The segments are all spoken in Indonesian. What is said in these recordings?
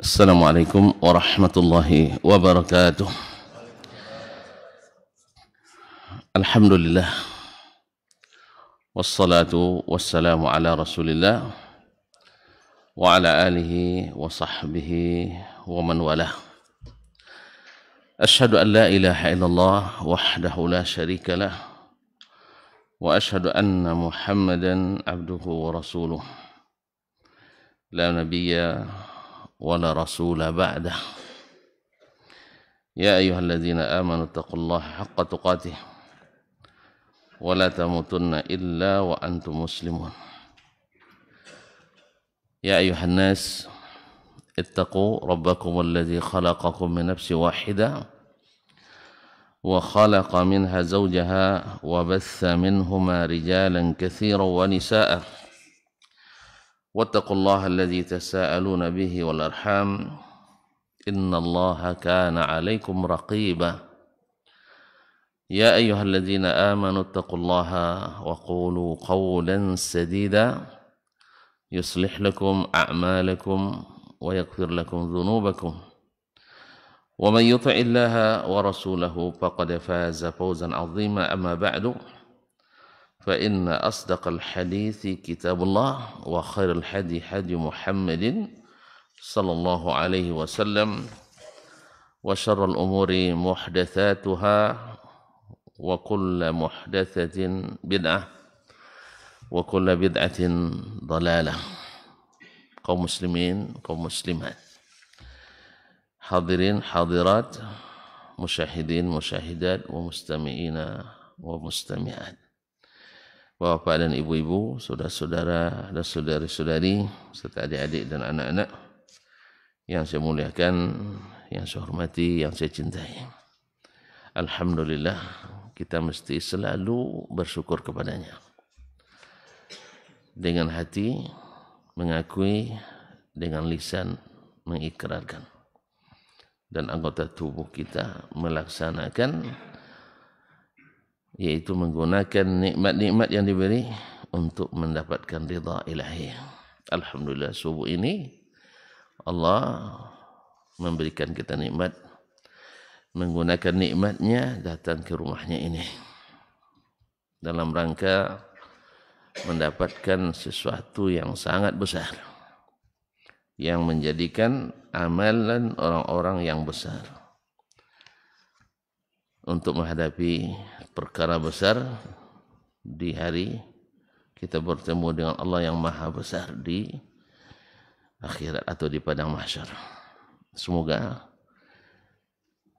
Assalamualaikum warahmatullahi wabarakatuh. Alhamdulillah. Wassalatu wassalamu ala rasulillah wa ala alihi wa sahbihi wa man walah. Ashhadu an la ilaha illallah wahdahu la syarika lah wa ashhadu anna Muhammadan abduhu wa rasuluh. La nabiyya wala rasula ba'dah. Ya ayyuhalladzina amanu taqullaha haqqa tuqatih wa la tamutunna illa wa antum muslimun. Ya ayyuhan nas ittaqu rabbakum alladzi khalaqakum min nafsin wahidah wa khalaqa minha zawjaha wa batha minhuma rijalan katsiran wa nisaa'a. واتقوا الله الذي تساءلون به والأرحام إن الله كان عليكم رقيبا يا أيها الذين آمنوا اتقوا الله وقولوا قولا سديدا يصلح لكم أعمالكم ويغفر لكم ذنوبكم ومن يطع الله ورسوله فقد فاز فوزا عظيما أما بعد فإن أصدق الحديث كتاب الله وخير الحدي حدي محمد صلى الله عليه وسلم وشر الأمور محدثاتها وكل محدثة بدعة وكل بدعة ضلالة. Kaum muslimin, kaum muslimat, hadirin, hadirat, musyahidin, musyahidat, wa mustami'ina wa mustami'at. Bapak dan ibu-ibu, saudara-saudara dan saudari-saudari, serta adik-adik dan anak-anak yang saya muliakan, yang saya hormati, yang saya cintai. Alhamdulillah, kita mesti selalu bersyukur kepadanya. Dengan hati mengakui, dengan lisan mengikrarkan, dan anggota tubuh kita melaksanakan, yaitu menggunakan nikmat-nikmat yang diberi untuk mendapatkan ridha ilahi. Alhamdulillah, subuh ini Allah memberikan kita nikmat, menggunakan nikmatnya datang ke rumahnya ini dalam rangka mendapatkan sesuatu yang sangat besar, yang menjadikan amalan orang-orang yang besar untuk menghadapi perkara besar di hari kita bertemu dengan Allah yang maha besar di akhirat atau di padang mahsyar. Semoga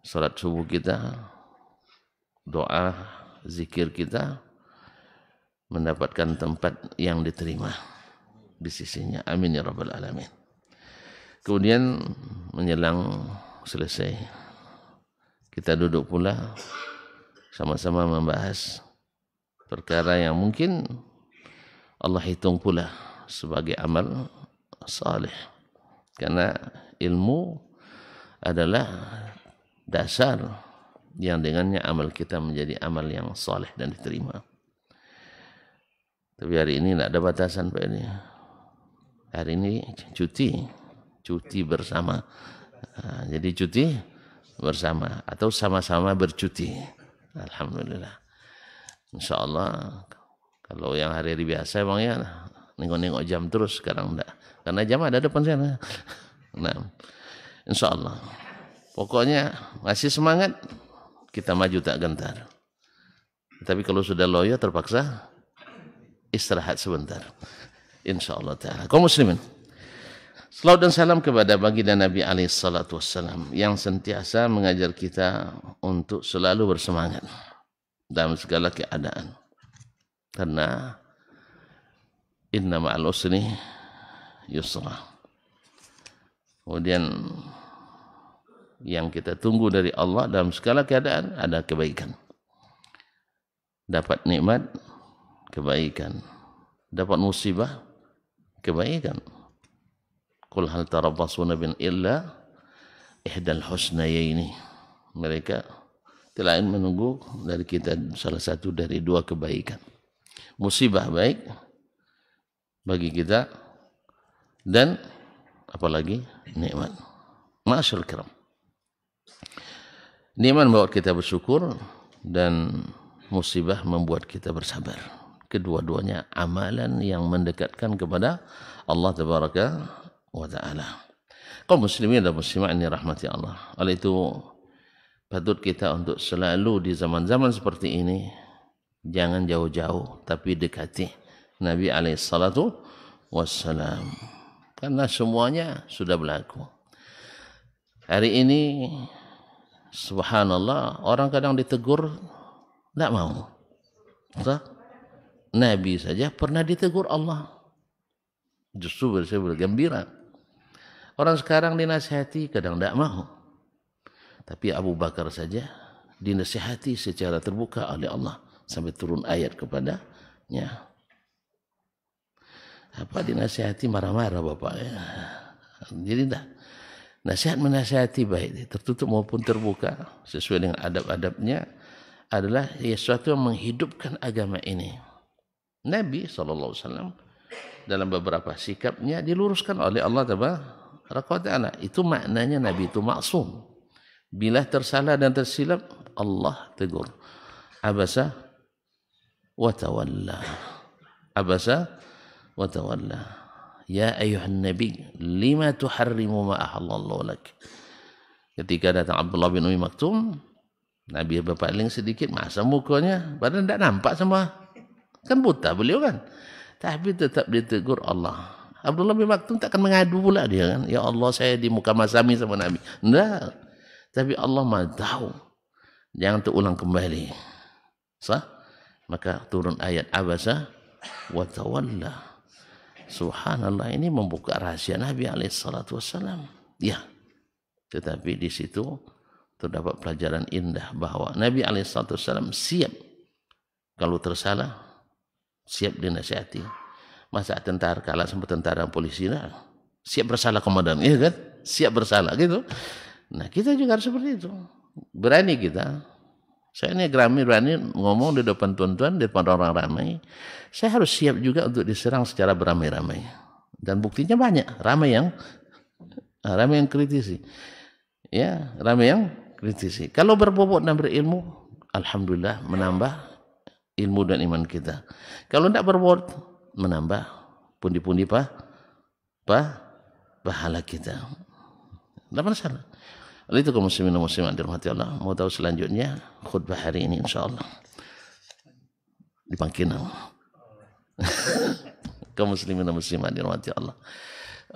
salat subuh kita, doa, zikir kita mendapatkan tempat yang diterima di sisinya. Amin ya rabbal alamin. Kemudian menjelang selesai, kita duduk pula sama-sama membahas perkara yang mungkin Allah hitung pula sebagai amal saleh, karena ilmu adalah dasar yang dengannya amal kita menjadi amal yang saleh dan diterima. Tapi hari ini tidak ada batasan, Pak. Ini hari ini cuti bersama. Jadi cuti bersama atau sama-sama bercuti. Alhamdulillah. InsyaAllah kalau yang hari-hari biasa emang ya nengok-nengok jam terus, sekarang enggak, karena jam ada depan sana. Nah, InsyaAllah pokoknya masih semangat, kita maju tak gentar. Tapi kalau sudah loyo terpaksa istirahat sebentar, InsyaAllah ta'ala. Kaum muslimin, salawat dan salam kepada baginda Nabi alaihi salatu wassalam yang sentiasa mengajar kita untuk selalu bersemangat dalam segala keadaan. Karena inna ma'al usri yusra. Kemudian yang kita tunggu dari Allah dalam segala keadaan ada kebaikan. Dapat nikmat, kebaikan. Dapat musibah, kebaikan. Qul hal tarabbasuna bin illa ihdal husnayaini. Mereka tidak lain menunggu dari kita salah satu dari dua kebaikan. Musibah baik bagi kita dan apalagi nikmat. Ma'asyarul kiram. Nikmat membuat kita bersyukur dan musibah membuat kita bersabar. Kedua-duanya amalan yang mendekatkan kepada Allah Tabaraka wa Ta'ala. Kaum muslimin dan muslimat ini rahmati Allah. Oleh itu patut kita untuk selalu di zaman-zaman seperti ini jangan jauh-jauh tapi dekati Nabi alaihissalatu wassalam. Karena semuanya sudah berlaku. Hari ini subhanallah orang kadang ditegur tidak mau. Nabi saja pernah ditegur Allah. Justru saya bergembira. Orang sekarang dinasihati kadang tidak mau. Tapi Abu Bakar saja dinasihati secara terbuka oleh Allah sampai turun ayat kepadanya. Apa dinasihati marah-marah Bapak ya. Jadi tidak. Nasihat menasihati baik tertutup maupun terbuka sesuai dengan adab-adabnya adalah sesuatu yang menghidupkan agama ini. Nabi SAW dalam beberapa sikapnya diluruskan oleh Allah Ta'ala. Itu maknanya Nabi itu maksum. Bila tersalah dan tersilap Allah tegur. Abasa wa tawalla. Abasa wa tawalla. Ya ayuhan nabi lima tuharrimu ma ahallallahu lak. Ketika datang Abdullah bin Umi Maktum, Nabi berpaling sedikit, masa mukanya padahal tidak nampak semua. Kan buta beliau kan. Tapi tetap ditegur Allah. Abdullah bin Maktum takkan mengadu pula dia kan. Ya Allah saya di muka masami sama Nabi. Tidak. Tapi Allah maha tahu. Jangan terulang kembali. Sah? Maka turun ayat abasa wa tawalla. Subhanallah, ini membuka rahasia Nabi alaihissalam. Ya. Tetapi di situ terdapat pelajaran indah bahwa Nabi alaihissalam siap kalau tersalah, siap dinasihati. Masa tentara kalah sama tentara polisi, nah, siap bersalah komandan, iya kan? Siap bersalah gitu. Nah kita juga harus seperti itu. Berani kita. Saya ini berani ngomong di depan tuan-tuan, di depan orang ramai. Saya harus siap juga untuk diserang secara beramai-ramai. Dan buktinya banyak. Ramai yang kritisi. Ya, ramai yang kritisi. Kalau berbobot dan berilmu, alhamdulillah menambah ilmu dan iman kita. Kalau tidak berbobot, menambah pundi-pundi pahala kita. Tidak masalah. Oleh itu kaum muslimin dan muslimat dirahmati Allah, mau tahu selanjutnya khutbah hari ini insyaallah di Pangkinang. Kaum muslimin dan muslimat dirahmati Allah.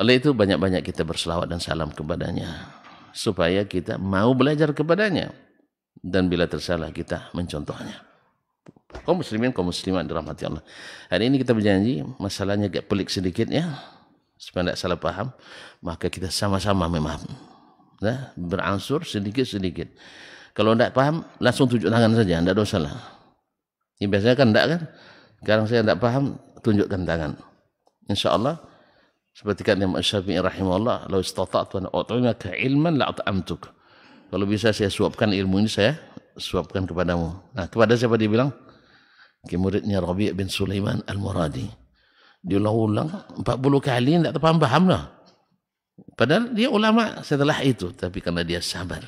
Oleh itu banyak-banyak kita berselawat dan salam kepadanya supaya kita mau belajar kepadanya dan bila tersalah kita mencontohnya. Kaum muslimin, kaum muslimat dirahmati Allah. Hari ini kita berjanji masalahnya agak pelik sedikit ya, supaya tidak salah paham, maka kita sama-sama memahami. Nah, beransur sedikit-sedikit. Kalau tidak paham, langsung tunjuk tangan saja, tidak ada salah. Ini biasanya kan tidak kan? Sekarang saya tidak paham, tunjukkan tangan. InsyaAllah, seperti kata Imam Syafi'i rahimahullah, "Lau istata'tu an a'timaka ilman la'at'amtuk." Kalau bisa saya suapkan ilmu ini, saya suapkan kepadamu. Nah, kepada siapa dia bilang? Ke muridnya Rabi' bin Sulaiman Al-Muradi. Diulang-ulang 40 kali, tidak paham-paham lah. Padahal dia ulama setelah itu, tapi karena dia sabar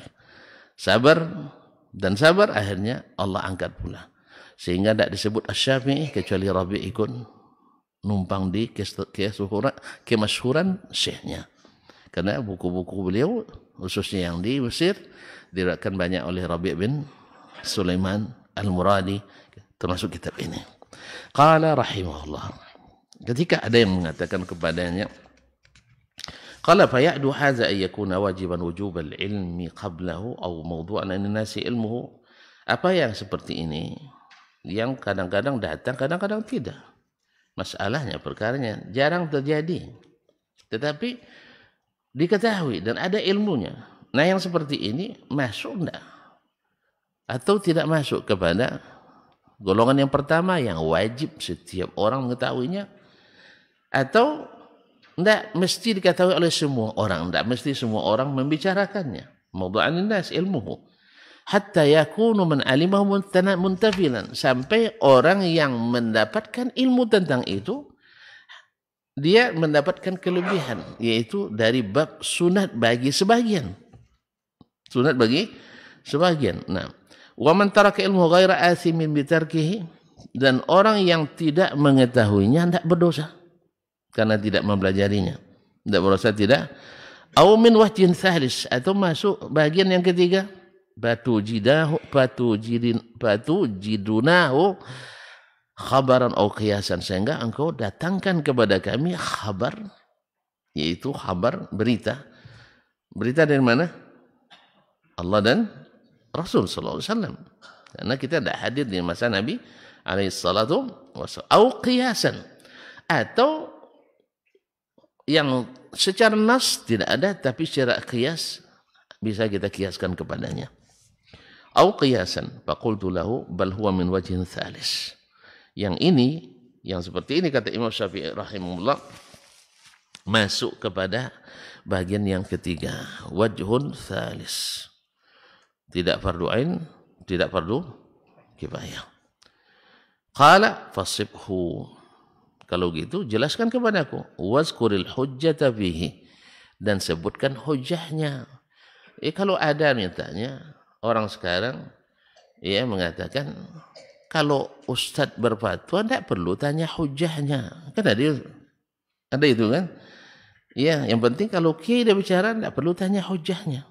dan sabar, akhirnya Allah angkat pula. Sehingga tidak disebut Asy-Syafi'i kecuali Rabi' ikut numpang di kemasyhuran syekhnya. Karena buku-buku beliau, khususnya yang di Mesir, diriwayatkan banyak oleh Rabi' bin Sulaiman Al-Muradi, termasuk kitab ini. Qala rahimahullah. Ketika ada yang mengatakan kepadanya, qala fa ya'du hadza ay yakuna wajiban wujubal ilmi qablahu aw mawdu'an an-nasi ilmuhu. Apa yang seperti ini yang kadang-kadang datang, kadang-kadang tidak. Masalahnya, perkaranya jarang terjadi. Tetapi diketahui dan ada ilmunya. Nah, yang seperti ini masuk enggak? Atau tidak masuk kepada golongan yang pertama yang wajib setiap orang mengetahuinya, atau tidak mesti diketahui oleh semua orang, tidak mesti semua orang membicarakannya. Mawdu'an nas ilmuhu hatta yakunu man alimahu muntafilan, sampai orang yang mendapatkan ilmu tentang itu dia mendapatkan kelebihan, yaitu dari bab sunat bagi sebagian. Sunat bagi sebagian. Nah, wa man taraka ilmu ghaira athimin bitarkihi, dan orang yang tidak mengetahuinya tidak berdosa karena tidak mempelajarinya. Tidak berdosa tidak. Au min wajhin thalis, atau masuk bagian yang ketiga, jidunahu khabaran au qiyasan, sehingga engkau datangkan kepada kami khabar, yaitu khabar berita. Berita dari mana? Allah dan Rasul sallallahu alaihi wasallam. Karena kita tidak hadir di masa Nabi alaihi salatu wasallam. Au qiyasan, atau yang secara nas tidak ada tapi secara qiyas bisa kita kiaskan kepadanya. Au qiyasan faqultu lahu bal huwa min wajhin thalis. Yang ini, yang seperti ini kata Imam Syafi'i rahimahullah, masuk kepada bagian yang ketiga, wajhun thalis. Tidak fardu ain, tidak fardu kifayah. Qala fasibhu. Kalau gitu jelaskan kepadaku, wazkuril hujjata fihi, dan sebutkan hujjahnya. Kalau ada mintanya orang sekarang mengatakan kalau ustadz berfatwa tidak perlu tanya hujahnya, kan ada itu kan? Ya, yang penting kalau kiai dia bicara tidak perlu tanya hujahnya.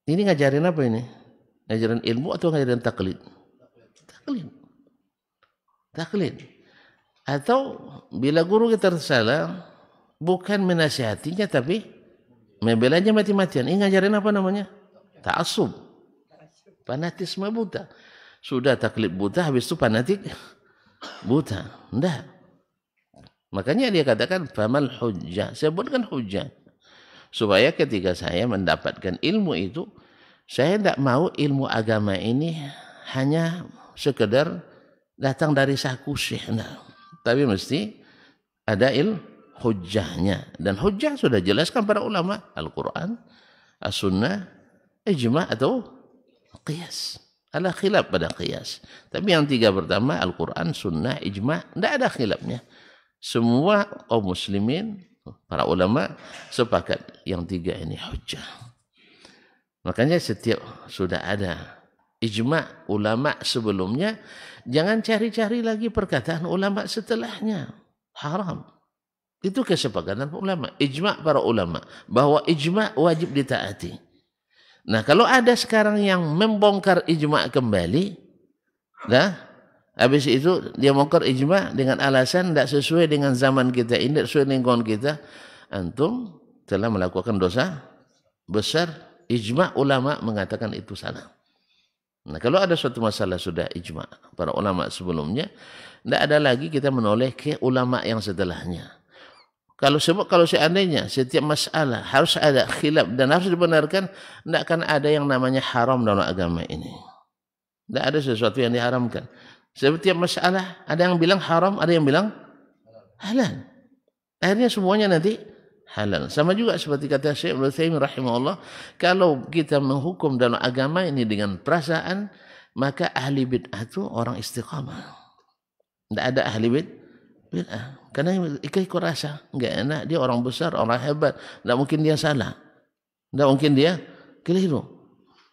Ini ngajarin apa ini? Ngajarin ilmu atau ngajarin taklid? Taklid. Atau bila guru kita tersalah, bukan menasihatinya tapi membelanya mati-matian. Ini ngajarin apa namanya? Ta'assub. Fanatisme buta. Sudah taklid buta, habis itu fanatik buta. Enggak. Makanya dia katakan famal hujjah. Sebutkan hujjah. Supaya ketika saya mendapatkan ilmu itu, saya tidak mau ilmu agama ini hanya sekedar datang dari saku syekh. Nah, tapi mesti ada hujjahnya. Dan hujjah sudah jelaskan para ulama. Al-Quran, As-Sunnah, Ijma' atau Qiyas. Ada khilaf pada qiyas. Tapi yang tiga pertama, Al-Quran, Sunnah, Ijma', tidak ada khilafnya. Semua kaum muslimin, para ulama sepakat yang tiga ini hujjah. Makanya setiap sudah ada ijma' ulama sebelumnya, jangan cari-cari lagi perkataan ulama setelahnya. Haram. Itu kesepakatan ulama. Ijma' para ulama. Bahwa ijma' wajib ditaati. Nah, kalau ada sekarang yang membongkar ijma' kembali, habis itu dia bongkar ijma' dengan alasan tidak sesuai dengan zaman kita ini, tidak sesuai dengan lingkungan kita, antum telah melakukan dosa besar. Ijma' ulama mengatakan itu salah. Nah, kalau ada suatu masalah sudah ijma' para ulama sebelumnya, tidak ada lagi kita menoleh ke ulama yang setelahnya. Kalau seandainya setiap masalah harus ada khilaf dan harus dibenarkan, tidak akan ada yang namanya haram dalam agama ini. Tidak ada sesuatu yang diharamkan. Setiap masalah ada yang bilang haram, ada yang bilang halal. Akhirnya semuanya nanti halal. Sama juga seperti kata Syekh Ibnu Utsaimin rahimahullah, kalau kita menghukum dalam agama ini dengan perasaan, maka ahli bid'ah itu orang istiqamah. Tidak ada ahli bid'ah. Karena ikut rasa, enggak enak, dia orang besar, orang hebat, enggak mungkin dia salah. Enggak mungkin dia keliru.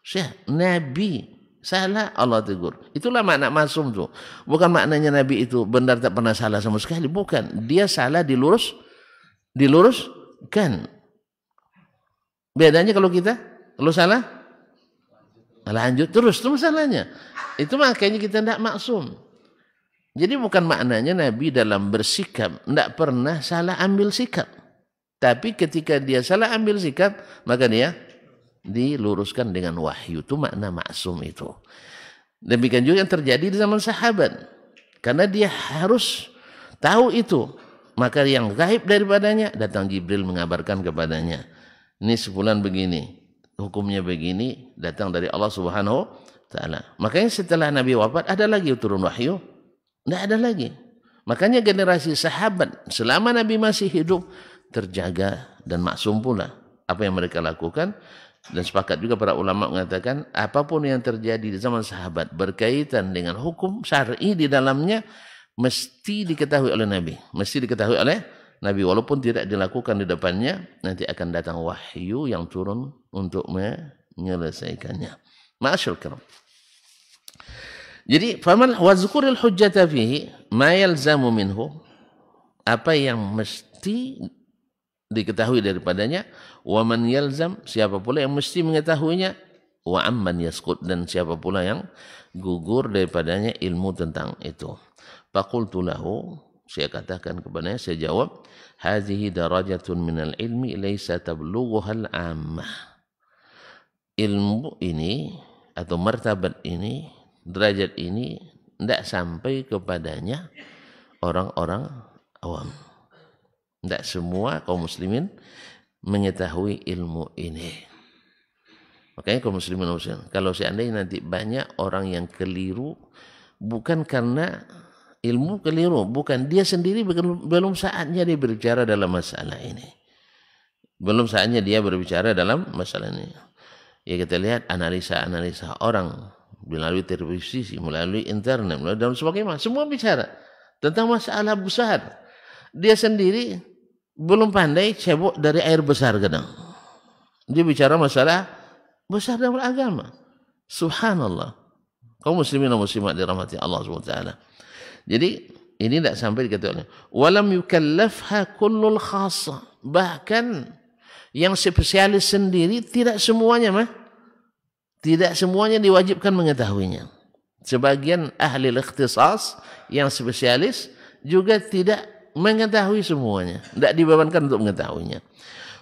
Syekh, Nabi salah Allah tegur. Itulah makna masum tuh. Bukan maknanya Nabi itu benar tak pernah salah sama sekali, bukan. Dia salah diluruskan. Bedanya kalau salah lanjut terus itu masalahnya. Itu makanya kita tidak maksum. Jadi bukan maknanya Nabi dalam bersikap tidak pernah salah ambil sikap. Tapi ketika dia salah ambil sikap, maka dia diluruskan dengan wahyu. Itu makna maksum itu. Demikian juga yang terjadi di zaman sahabat. Karena dia harus tahu itu. Maka yang gaib daripadanya, datang Jibril mengabarkan kepadanya. Ini sebulan begini, hukumnya begini, datang dari Allah Subhanahu wa Ta'ala. Makanya setelah Nabi wafat, ada lagi turun wahyu. Tidak ada lagi. Makanya generasi sahabat selama Nabi masih hidup terjaga dan maksum pula apa yang mereka lakukan. Dan sepakat juga para ulama mengatakan apapun yang terjadi di zaman sahabat berkaitan dengan hukum syar'i di dalamnya, mesti diketahui oleh Nabi, mesti diketahui oleh Nabi, walaupun tidak dilakukan di depannya, nanti akan datang wahyu yang turun untuk menyelesaikannya. Ma'asyul kiram. Jadi, faman wazkuril hujjata fihi ma yalzamu minhu, apa yang mesti diketahui daripadanya, wa man yalzam, siapa pula yang mesti mengetahuinya, wa amman yaskut, dan siapa pula yang gugur daripadanya ilmu tentang itu. Faqultu lahu, saya katakan kepadanya, saya jawab, hadhihi darajatun minal ilmi laysa tablughuhal ammah. Ilmu ini atau martabat ini, derajat ini tidak sampai kepadanya orang-orang awam. Tidak semua kaum muslimin mengetahui ilmu ini. Makanya kaum muslimin, kalau seandainya nanti banyak orang yang keliru, bukan karena ilmu keliru, bukan dia sendiri, belum saatnya dia berbicara dalam masalah ini. Belum saatnya dia berbicara dalam masalah ini. Ya kita lihat analisa-analisa orang melalui televisi, melalui internet, melalui dan sebagainya, semua bicara tentang masalah besar. Dia sendiri belum pandai cebok dari air besar kadang. Dia bicara masalah besar dalam agama. Subhanallah. Kaum muslimin dan muslimat dirahmati Allah SWT. Jadi ini tidak sampai dikatakan walam yukallafha kullul khassa, bahkan yang spesialis sendiri tidak semuanya diwajibkan mengetahuinya. Sebagian ahli ikhtisas yang spesialis juga tidak mengetahui semuanya, tidak dibebankan untuk mengetahuinya.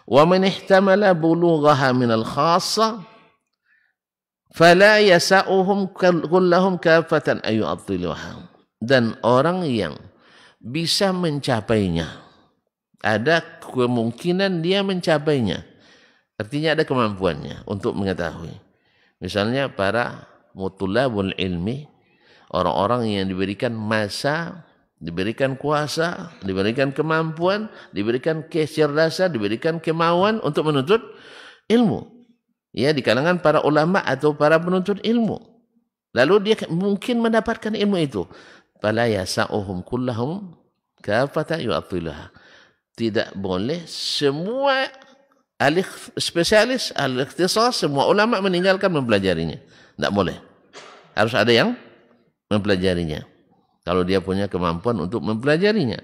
Wa man ihtamala bulughaha min al khassa fala yasa'uhum kullahum kafatan ayu'attiluha. Dan orang yang bisa mencapainya, ada kemungkinan dia mencapainya, artinya ada kemampuannya untuk mengetahui. Misalnya para mutulabul ilmi, orang-orang yang diberikan masa, diberikan kuasa, diberikan kemampuan, diberikan kecerdasan, diberikan kemauan untuk menuntut ilmu. Ya, di kalangan para ulama atau para penuntut ilmu. Lalu dia mungkin mendapatkan ilmu itu. Fala yasa'uhum kullahum kafatan yu'attilaha. Tidak boleh semua ahli spesialis, ahli ikhtisas, semua ulama meninggalkan mempelajarinya. Tidak boleh. Harus ada yang mempelajarinya. Kalau dia punya kemampuan untuk mempelajarinya.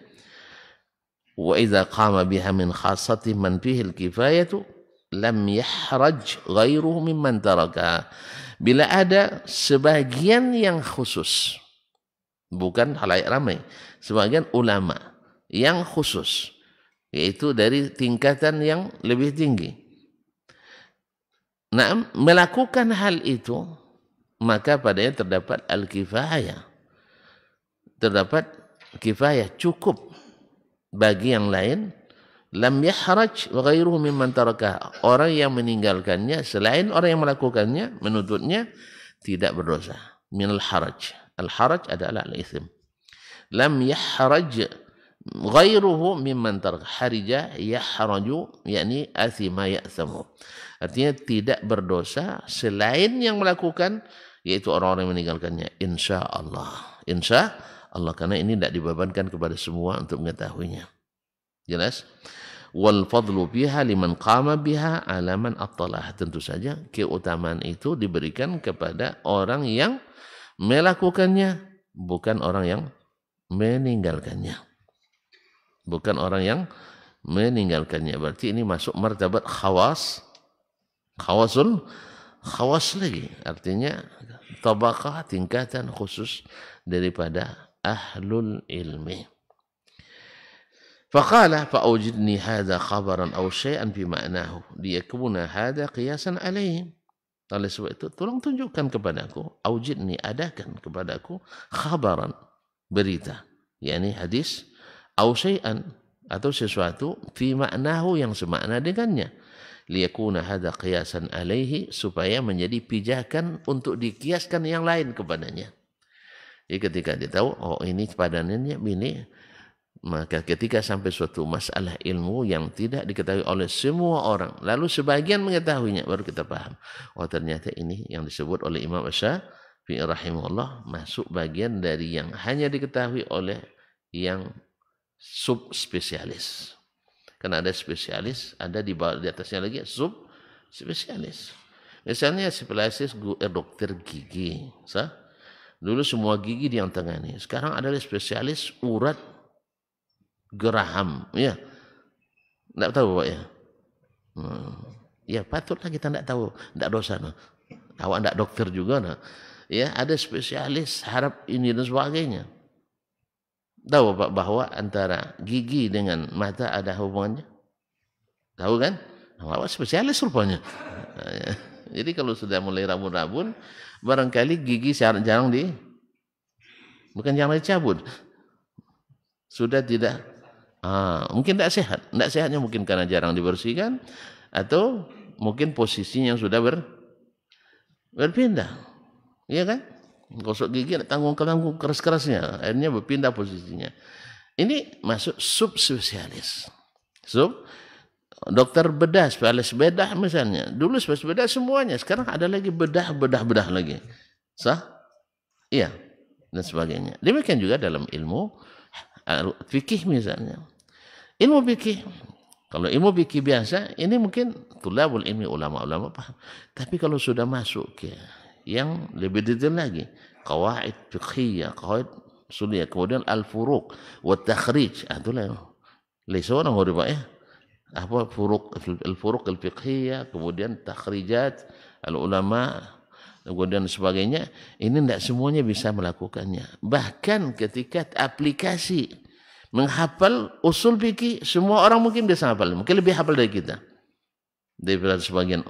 Wa idza qama biha min khassati man fihi al-kifayatu lam yahraj ghairuhu mimman taraka. Bila ada sebagian yang khusus, bukan halayak ramai, sebagian ulama yang khusus, yaitu dari tingkatan yang lebih tinggi, nah, melakukan hal itu, maka padanya terdapat al-kifayah, terdapat kifayah, cukup bagi yang lain. Lam yahraj wa ghairuhu mimman taraka. Orang yang meninggalkannya selain orang yang melakukannya, menuntutnya, tidak berdosa. Minal haraj. Al-haraj adalah al-ithim. Lam yahraj ghairuhu mimman taraka. Harija yahraju, yakni athima ya'thamu. Artinya tidak berdosa selain yang melakukan, yaitu orang-orang yang meninggalkannya. Insya Allah. Insya Allah. Karena ini tidak dibebankan kepada semua untuk mengetahuinya. Jelas? Wal fadlu biha liman qama biha ala man attalah. Tentu saja keutamaan itu diberikan kepada orang yang melakukannya, bukan orang yang meninggalkannya. Bukan orang yang meninggalkannya. Berarti ini masuk martabat khawas. Khawas lagi. Artinya tabaqah, tingkatan khusus daripada ahlul ilmi. Faqala fa'awjidni hadha khabaran aw syai'an fi ma'nahu liyakuna hadha qiyasan alaihim. Oleh sebab itu tolong tunjukkan kepadaku, awjidni, adakan kepadaku khabaran, berita, yakni hadis, aw syai'an, atau sesuatu, fi ma'nahu, yang semakna dengannya, liyakuna hadha qiyasan alaihi, supaya menjadi pijakan untuk dikiaskan yang lain kepadanya. Jadi ketika dia tahu, oh ini padanannya ini, maka ketika sampai suatu masalah ilmu yang tidak diketahui oleh semua orang, lalu sebagian mengetahuinya, baru kita paham, oh ternyata ini yang disebut oleh Imam Syafi'i rahimahullah masuk bagian dari yang hanya diketahui oleh yang subspesialis. Karena ada spesialis, ada di bawah, di atasnya lagi subspesialis. Misalnya spesialis dokter gigi, dulu semua gigi yang tangani. Sekarang ada spesialis urat geraham, ya. Tidak tahu Pak ya? Ya patutlah kita tidak tahu, tidak dosa. Nah. Awak tidak dokter juga, nah. Ya ada spesialis harap ini dan sebagainya. Tahu Pak bahwa antara gigi dengan mata ada hubungannya? Tahu kan? Awak spesialis rupanya. Jadi kalau sudah mulai rabun-rabun, barangkali gigi jarang bukan jarang dicabut. Sudah tidak, mungkin tidak sehat. Tidak sehatnya mungkin karena jarang dibersihkan, atau mungkin posisinya sudah berpindah. Iya kan? Gosok gigi tanggung keras-kerasnya, akhirnya berpindah posisinya. Ini masuk subspesialis. Dokter bedah, spesialis bedah misalnya. Dulu spesialis bedah semuanya, sekarang ada lagi bedah lagi. Iya, dan sebagainya. Demikian juga dalam ilmu fikih misalnya. Ilmu fikih, kalau ilmu fikih biasa, ini mungkin tulabul ilmi, ulama-ulama paham. Tapi kalau sudah masuk ke yang lebih detail lagi, qawaid fiqhiyah, qawaid usuliyah, kemudian al-furuq wa takhrij, itulah laisa orang Pak ya. Apa al-furuq al-fiqhiyah, kemudian takhrijat al-ulama, kemudian sebagainya, ini tidak semuanya bisa melakukannya. Bahkan ketika aplikasi menghafal usul fikih, semua orang mungkin bisa hafal, mungkin lebih hafal dari kita, daripada sebagian.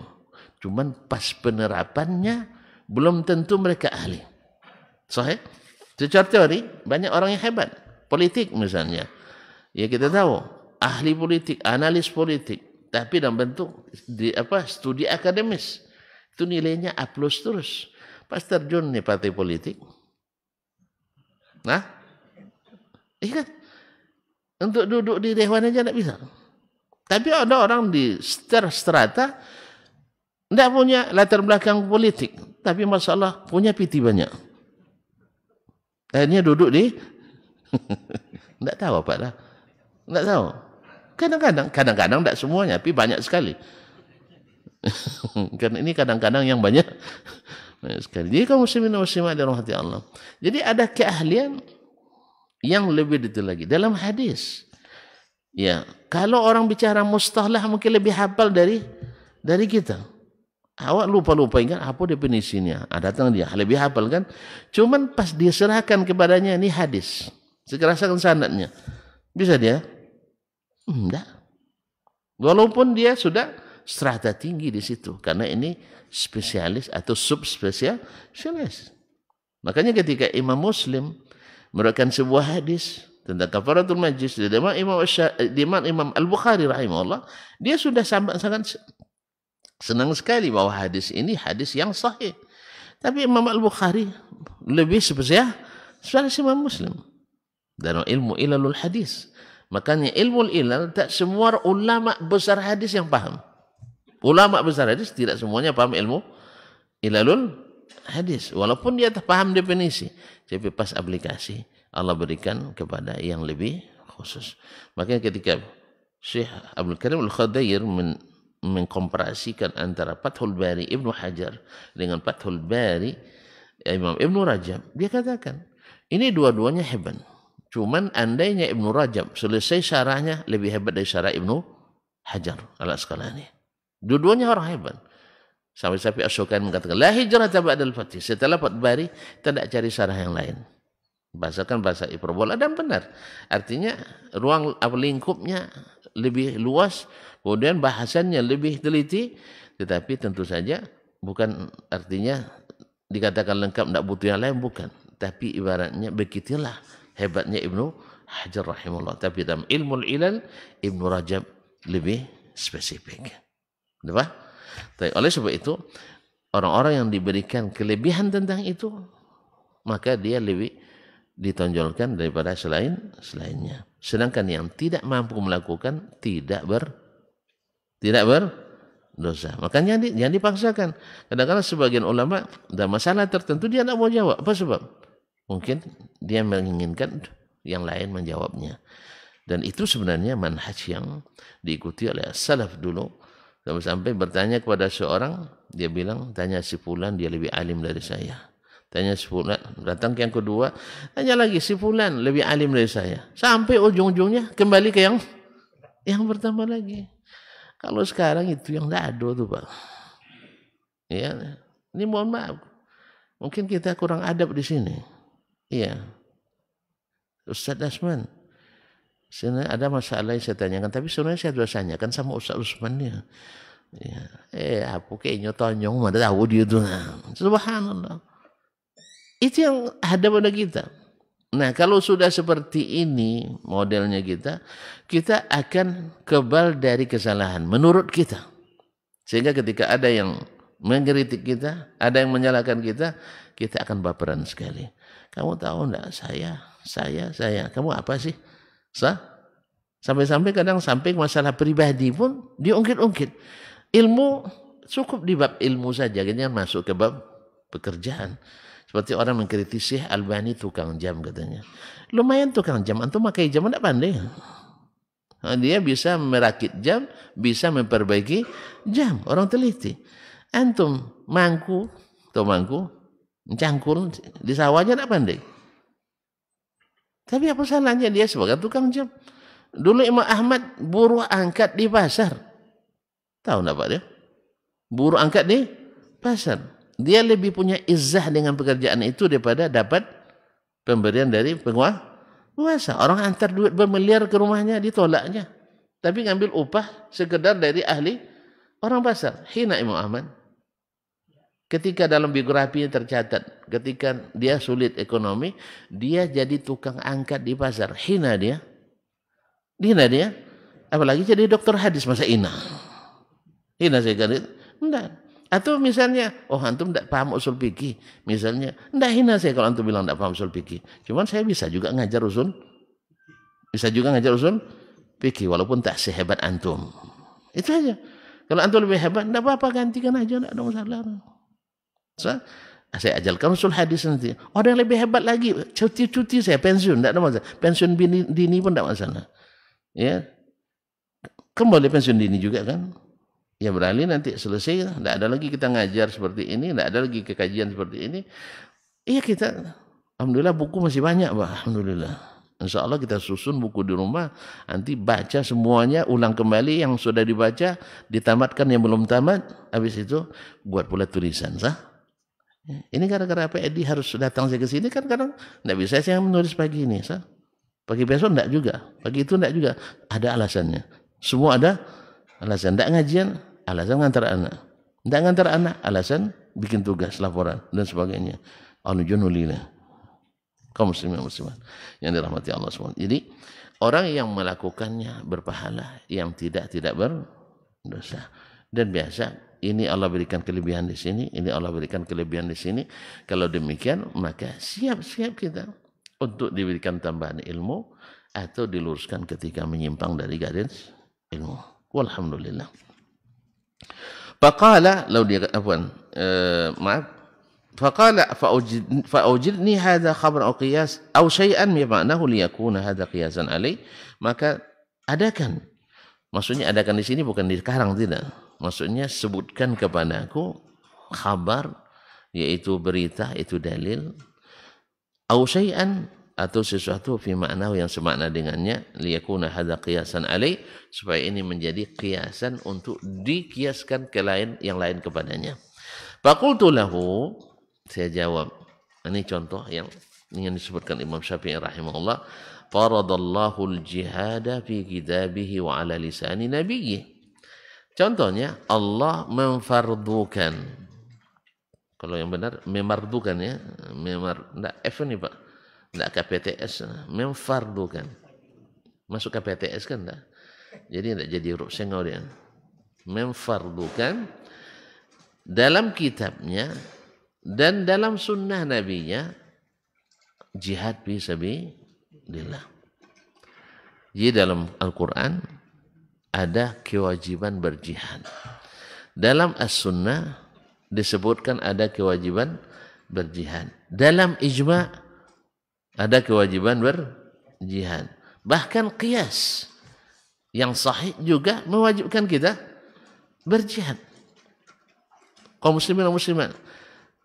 Cuman pas penerapannya belum tentu mereka ahli. Sahih? Secara teori banyak orang yang hebat, politik misalnya. Ya kita tahu, ahli politik, analis politik, tapi dalam bentuk studi akademis. Itu nilainya A+ terus. Pas terjun nih partai politik. Nah, iya kan? Untuk duduk di dewan aja tidak bisa. Tapi ada orang di strata tidak punya latar belakang politik, tapi masalah punya PT banyak. Akhirnya duduk di tidak tahu apa lah. Tidak tahu. Kadang-kadang tidak semuanya, tapi banyak sekali. Kan ini kadang-kadang yang banyak sekali. Jadi kaum muslimin dan muslimat dirahmati Allah. Jadi ada keahlian yang lebih detail lagi dalam hadis. Ya, kalau orang bicara mustalah mungkin lebih hafal dari kita. Awak lupa ingat apa definisinya. Datang dia lebih hafal kan. Cuman pas dia serahkan kepadanya ini hadis, sekerasakan sanadnya, bisa dia? Enggak. Walaupun dia sudah strata tinggi di situ, karena ini spesialis atau subspesialis. Makanya ketika Imam Muslim meriwayatkan sebuah hadis tentang kafaratul majlis di Imam Al-Bukhari rahimahullah, dia sudah sangat senang sekali bahwa hadis ini hadis yang sahih. Tapi Imam Al-Bukhari lebih spesialis Imam Muslim dalam ilmu ilalul hadis. Makanya ilmu ilal tak semua ulama besar hadis yang paham. Ulama besar hadis tidak semuanya paham ilmu ilalul hadis. Walaupun dia paham definisi, tapi pas aplikasi Allah berikan kepada yang lebih khusus. Makanya ketika Syekh Abdul Karim Al-Khadair mengkomparasikan antara Fathul Bari Ibnu Hajar dengan Fathul Bari Imam Ibnu Rajab, dia katakan ini dua-duanya hebat. Cuman andainya Ibnu Rajab selesai syarahnya lebih hebat dari syarah Ibnu Hajar Al-Asqalani. Dua-duanya orang hebat. Sampai-sampai Asy-Syaukani mengatakan la hijrata ba'dal fath. Setelah Fathul Bari tidak cari syarah yang lain. Bahasakan bahasa hiperbola dan benar. Artinya ruang lingkupnya lebih luas, kemudian bahasannya lebih teliti, tetapi tentu saja bukan artinya dikatakan lengkap tidak butuh yang lain, bukan. Tapi ibaratnya begitulah hebatnya Ibnu Hajar rahimahullah. Tapi dalam ilmu ilal Ibnu Rajab lebih spesifik. Kenapa? Oleh sebab itu orang-orang yang diberikan kelebihan tentang itu, maka dia lebih ditonjolkan daripada selainnya. Sedangkan yang tidak mampu melakukan tidak dosa. Makanya jangan dipaksakan. Kadang-kadang sebagian ulama dalam masalah tertentu dia tidak mau jawab. Apa sebab? Mungkin dia menginginkan yang lain menjawabnya. Dan itu sebenarnya manhaj yang diikuti oleh salaf dulu. Sampai bertanya kepada seorang, dia bilang, tanya si fulan, dia lebih alim dari saya. Tanya si fulan, datang ke yang kedua, tanya lagi si fulan lebih alim dari saya. Sampai ujung-ujungnya kembali ke yang pertama lagi. Kalau sekarang itu yang tidak ada tuh Pak. Ya, ini mohon maaf. Mungkin kita kurang adab di sini. Iya. Ustaz Asman, sebenarnya ada masalah yang saya tanyakan, tapi sebenarnya saya sudah tanyakan sama Ustaz Usman dia. Ya, apa kayaknya tonyong, mana tahu dia tuh. Subhanallah. Itu yang ada pada kita. Nah, kalau sudah seperti ini modelnya kita akan kebal dari kesalahan menurut kita. Sehingga ketika ada yang mengkritik kita, ada yang menyalahkan kita akan baperan sekali. Kamu tahu enggak, saya. Kamu apa sih? Sampai-sampai kadang sampai masalah pribadi pun diungkit-ungkit. Ilmu cukup di bab ilmu saja, jangan masuk ke bab pekerjaan. Seperti orang mengkritik Syekh Albani tukang jam katanya. Lumayan tukang jam, antum pakai jam enggak pandai. Dia bisa merakit jam, bisa memperbaiki jam. Orang teliti. Antum mangku, mencangkur di sawah aja enggak pandai. Tapi apa salahnya dia sebagai tukang jam? Dulu Imam Ahmad buruh angkat di pasar. Tahu enggak Pak dia? Buruh angkat di pasar. Dia lebih punya izzah dengan pekerjaan itu daripada dapat pemberian dari penguasa. Orang antar duit bermiliar ke rumahnya, ditolaknya. Tapi ngambil upah sekedar dari ahli orang pasar. Hina Imam Ahmad. Ketika dalam biografinya tercatat, ketika dia sulit ekonomi, dia jadi tukang angkat di pasar. Hina dia. Apalagi jadi dokter hadis, masa hina. Hina saya kata, enggak. Atau misalnya, antum tidak paham usul fikih. Misalnya, tidak hina saya kalau antum bilang tidak paham usul fikih. Cuman saya bisa juga ngajar usul fikih, walaupun tak sehebat antum. Itu aja. Kalau antum lebih hebat, tidak apa-apa, gantikan aja, tidak ada masalah. Saya ajarkan usul hadis nanti. Orang yang lebih hebat lagi, cuti saya, pensiun, tidak ada masalah. Pensiun dini pun tidak masalah. Ya, kembali pensiun dini juga kan. Ya beralih nanti selesai, tidak ada lagi kita ngajar seperti ini, tidak ada lagi kekajian seperti ini. Iya kita, alhamdulillah buku masih banyak Pak, alhamdulillah. Insya Allah kita susun buku di rumah, nanti baca semuanya, ulang kembali yang sudah dibaca, ditamatkan yang belum tamat, habis itu buat pula tulisan, Ini gara-gara Pak Edi harus datang saya ke sini kan kadang tidak bisa saya menulis pagi ini, Pagi besok tidak juga, pagi itu tidak juga, ada alasannya. Semua ada alasan, tidak ngajian, alasan ngantar anak. Tidak ngantar anak, alasan bikin tugas, laporan, dan sebagainya. Anujunulillah. Kaum muslimin muslimat yang dirahmati Allah SWT. Jadi, orang yang melakukannya berpahala, yang tidak berdosa. Dan biasa, ini Allah berikan kelebihan di sini, ini Allah berikan kelebihan di sini. Kalau demikian, maka siap-siap kita untuk diberikan tambahan ilmu, atau diluruskan ketika menyimpang dari garis ilmu. Walhamdulillah. Faqala law dia faqala fa'ujidni hadha khabar au qiyas au syai'an ma'nahu liyakuna hadha qiyasan alai, maka adakan. Maksudnya adakan di sini bukan dikarang, tidak. Maksudnya sebutkan kepadaku khabar, yaitu berita, itu dalil, au syai'an, atau sesuatu fi ma'nahu yang semakna dengannya, liyakuna hadza qiyasan alai, supaya ini menjadi kiasan untuk dikiaskan ke yang lain kepadanya. Faqultu lahu, saya jawab, ini contoh yang disebutkan Imam Syafi'i rahimahullah, faradallahu al-jihada fi kitabihi wa ala lisani nabiyyi. Contohnya Allah memfardukan, kalau yang benar memardukan ya, enggak F ini Pak, enggak KPTS, memfardukan. Masuk KPTS kan enggak? Jadi enggak jadi huruf sengau dia. Memfardukan dalam kitabnya dan dalam sunnah nabinya jihad fi sabilillah. Jadi dalam Al-Quran ada kewajiban berjihad. Dalam as-sunnah disebutkan ada kewajiban berjihad. Dalam ijma' ada kewajiban berjihad. Bahkan qiyas yang sahih juga mewajibkan kita berjihad. Kaum muslimin dan muslimat,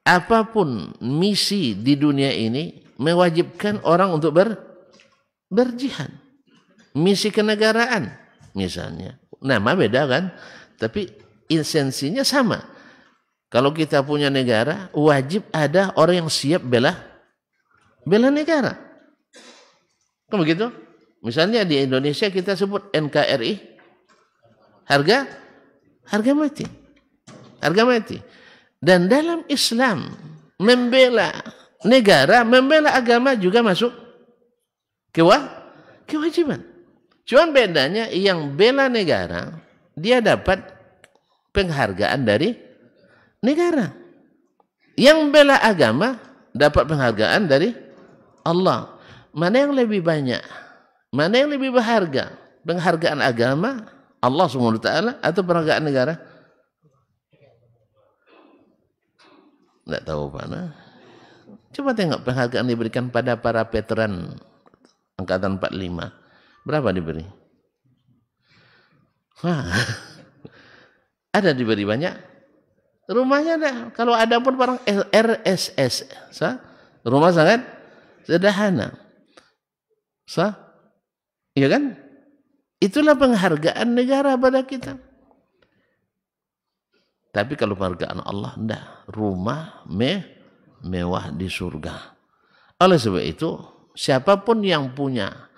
apapun misi di dunia ini mewajibkan orang untuk berjihad. Misi kenegaraan misalnya, nama beda kan, tapi esensinya sama. Kalau kita punya negara, wajib ada orang yang siap bela negara. Kan begitu? Misalnya di Indonesia kita sebut NKRI, harga mati. Harga mati. Dan dalam Islam membela negara, membela agama juga masuk kewajiban. Cuman bedanya yang bela negara, dia dapat penghargaan dari negara. Yang bela agama dapat penghargaan dari Allah. Mana yang lebih banyak? Mana yang lebih berharga? Penghargaan agama Allah SWT atau penghargaan negara? Tidak tahu mana. Coba tengok penghargaan diberikan pada para veteran Angkatan 45. Berapa diberi? Ada diberi banyak. Rumahnya ada. Kalau ada pun barang RSS. Rumah sangat sederhana. Iya kan? Itulah penghargaan negara pada kita. Tapi kalau penghargaan Allah, enggak. Rumah mewah di surga. Oleh sebab itu, siapapun yang punya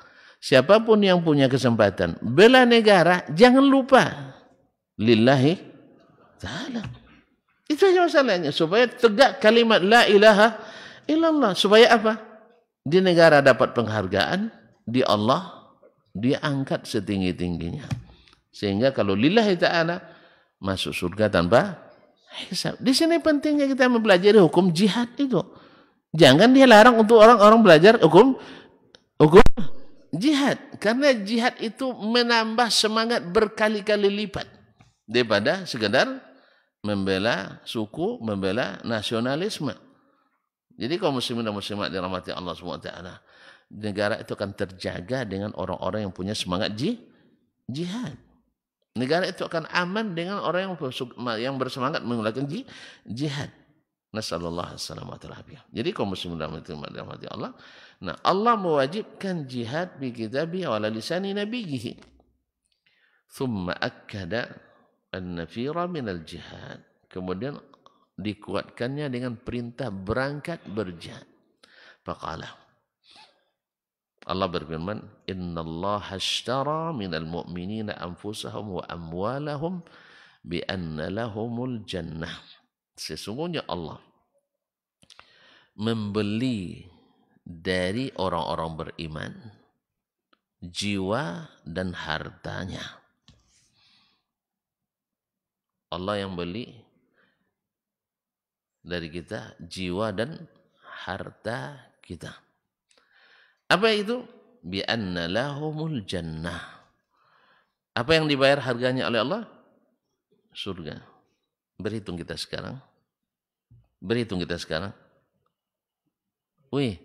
kesempatan bela negara, jangan lupa lillahi ta'ala. Itu aja masalahnya, supaya tegak kalimat la ilaha illallah. Supaya apa? Di negara dapat penghargaan, di Allah dia angkat setinggi-tingginya. Sehingga kalau lillahi ta'ala masuk surga tanpa hisab. Di sini pentingnya kita mempelajari hukum jihad itu. Jangan dia larang untuk orang-orang belajar hukum jihad. Karena jihad itu menambah semangat berkali-kali lipat daripada sekedar membela suku, membela nasionalisme. Jadi kaum muslimin dan muslimat dirahmati Allah SWT, negara itu akan terjaga dengan orang-orang yang punya semangat jihad. Negara itu akan aman dengan orang yang bersemangat menggunakan jihad. Nasallallahu alaihi wasallam. Jadi kaum muslimin dan muslimat dirahmati Allah. Nah, Allah mewajibkan jihad bi kitabi wa ala lisani nabiyhi. Thumma akkada an-nafira minal jihad. Kemudian dikuatkannya dengan perintah berangkat berjihad. Faqala, Allah berfirman, innallaha ashtara minal mu'minina anfusahum wa amwalahum bi anna lahumul jannah. Sesungguhnya Allah membeli dari orang-orang beriman jiwa dan hartanya. Allah yang beli dari kita jiwa dan harta kita. Apa itu? Bi anna lahumul jannah. Apa yang dibayar harganya oleh Allah? Surga. Berhitung kita sekarang. Wih,